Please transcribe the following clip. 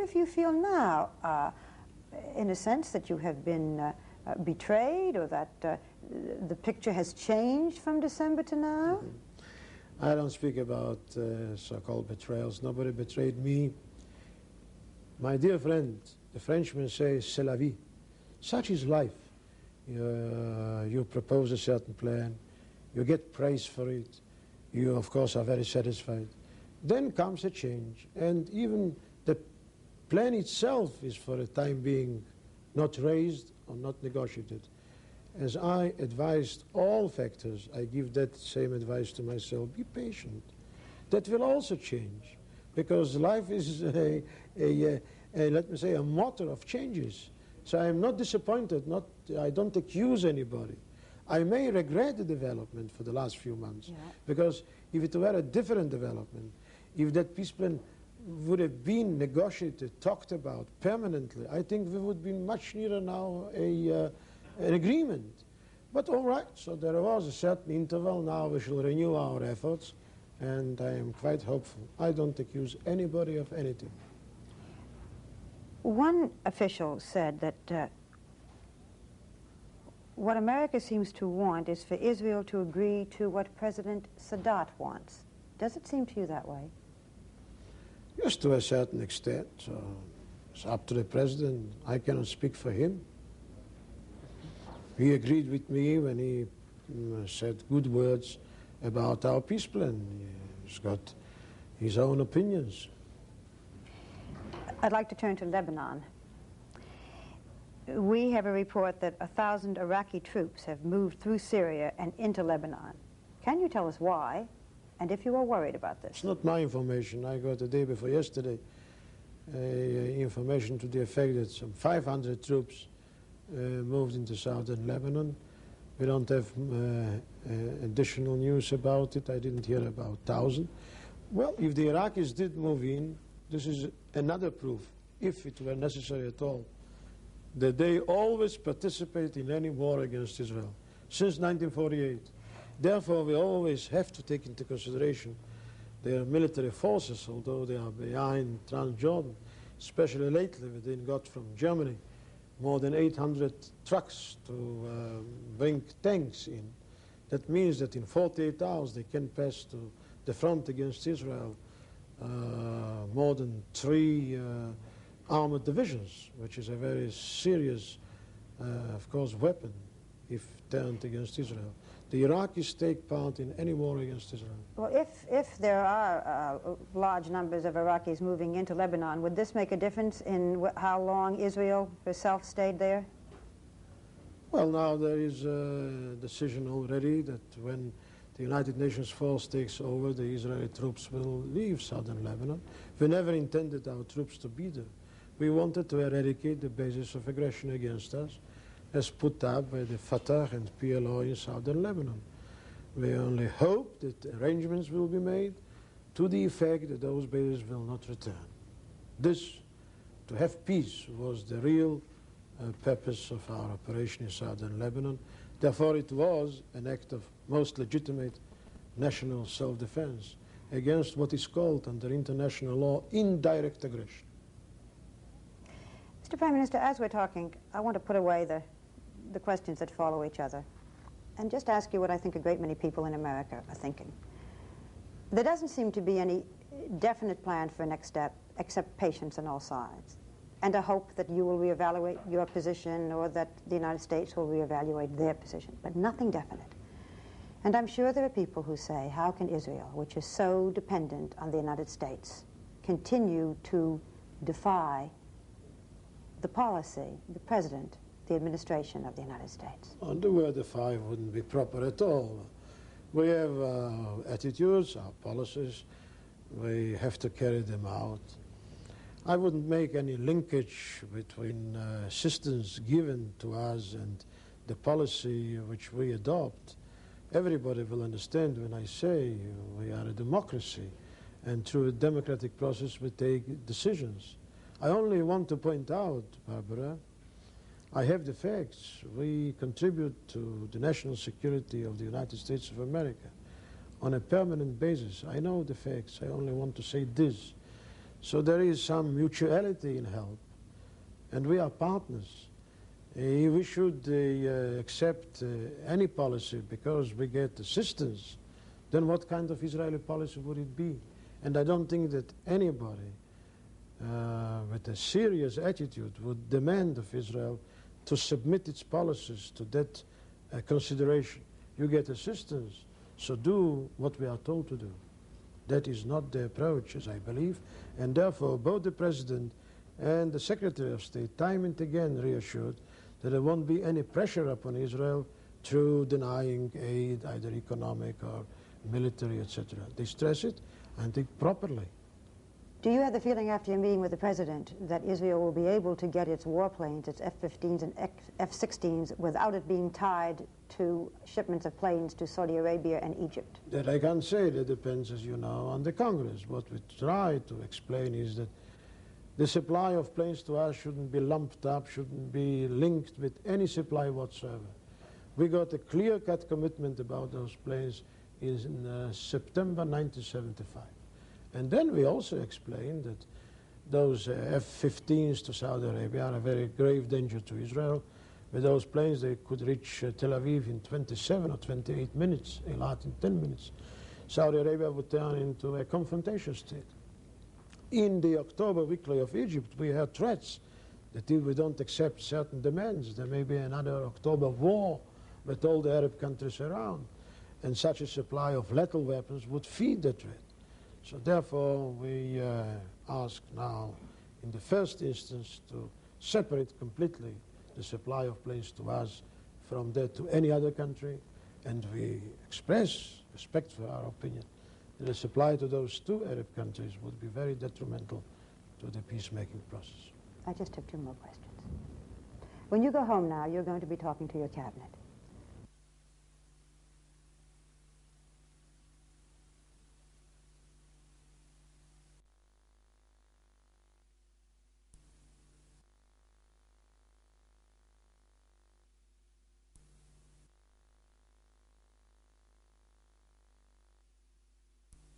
if you feel now, in a sense, that you have been betrayed, or that the picture has changed from December to now? I don't speak about so-called betrayals. Nobody betrayed me. My dear friend, the Frenchman says, c'est la vie. Such is life. You propose a certain plan, you get praise for it, you of course are very satisfied. Then comes a change, and even the plan itself is for a time being not raised or not negotiated. As I advised all factors, I give that same advice to myself: be patient. That will also change, because life is let me say, a motor of changes. So I am not disappointed, I don't accuse anybody. I may regret the development for the last few months, because if it were a different development, if that peace plan would have been negotiated, talked about permanently, I think we would be much nearer now an agreement. But all right, so there was a certain interval. Now we shall renew our efforts, and I am quite hopeful. I don't accuse anybody of anything. One official said that what America seems to want is for Israel to agree to what President Sadat wants. Does it seem to you that way? Yes, to a certain extent. It's up to the president. I cannot speak for him. He agreed with me when he said good words about our peace plan. He's got his own opinions. I'd like to turn to Lebanon. We have a report that 1,000 Iraqi troops have moved through Syria and into Lebanon. Can you tell us why, and if you are worried about this? It's not my information. I got the day before yesterday information to the effect that some 500 troops moved into southern Lebanon. We don't have additional news about it. I didn't hear about 1,000. Well, if the Iraqis did move in, this is another proof, if it were necessary at all, that they always participate in any war against Israel, since 1948. Therefore, we always have to take into consideration their military forces, although they are behind Transjordan, especially lately. We then got from Germany more than 800 trucks to bring tanks in. That means that in 48 hours they can pass to the front against Israel more than 3 armored divisions, which is a very serious, of course, weapon if turned against Israel. The Iraqis take part in any war against Israel. Well, if there are large numbers of Iraqis moving into Lebanon, would this make a difference in how long Israel herself stayed there? Well, now there is a decision already that when the United Nations force takes over, the Israeli troops will leave southern Lebanon. We never intended our troops to be there. We wanted to eradicate the basis of aggression against us, as put up by the Fatah and PLO in southern Lebanon. We only hope that arrangements will be made to the effect that those bases will not return. This, to have peace, was the real purpose of our operation in southern Lebanon. Therefore, it was an act of most legitimate national self-defense against what is called under international law indirect aggression. Mr. Prime Minister, as we're talking, I want to put away the questions that follow each other and just ask you what I think a great many people in America are thinking. There doesn't seem to be any definite plan for a next step except patience on all sides and a hope that you will reevaluate your position or that the United States will reevaluate their position, but nothing definite. And I'm sure there are people who say, how can Israel, which is so dependent on the United States, continue to defy the policy, the president, the administration of the United States? And the word defy wouldn't be proper at all. We have attitudes, our policies. We have to carry them out. I wouldn't make any linkage between assistance given to us and the policy which we adopt. Everybody will understand when I say we are a democracy, and through a democratic process we take decisions. I only want to point out, Barbara, I have the facts. We contribute to the national security of the United States of America on a permanent basis. I know the facts. I only want to say this. So there is some mutuality in help, and we are partners. If we should accept any policy because we get assistance, then what kind of Israeli policy would it be? And I don't think that anybody with a serious attitude would demand of Israel to submit its policies to that consideration. You get assistance, so do what we are told to do. That is not the approach, as I believe, and therefore both the President and the Secretary of State time and again reassured that there won't be any pressure upon Israel through denying aid, either economic or military, etc. They stress it, and think properly. Do you have the feeling after your meeting with the President that Israel will be able to get its warplanes, its F-15s and F-16s, without it being tied to shipments of planes to Saudi Arabia and Egypt? That I can't say. That depends, as you know, on the Congress. What we try to explain is that the supply of planes to us shouldn't be lumped up, shouldn't be linked with any supply whatsoever. We got a clear-cut commitment about those planes in September 1975. And then we also explained that those F-15s to Saudi Arabia are a very grave danger to Israel. With those planes, they could reach Tel Aviv in 27 or 28 minutes, Eilat in 10 minutes. Saudi Arabia would turn into a confrontation state. In the October weekly of Egypt, we had threats that if we don't accept certain demands, there may be another October war with all the Arab countries around. And such a supply of lethal weapons would feed the threat. So therefore, we ask now, in the first instance, to separate completely the supply of planes to us from that to any other country, and we express respect for our opinion that the supply to those two Arab countries would be very detrimental to the peacemaking process. I just have two more questions. When you go home now, you're going to be talking to your cabinet.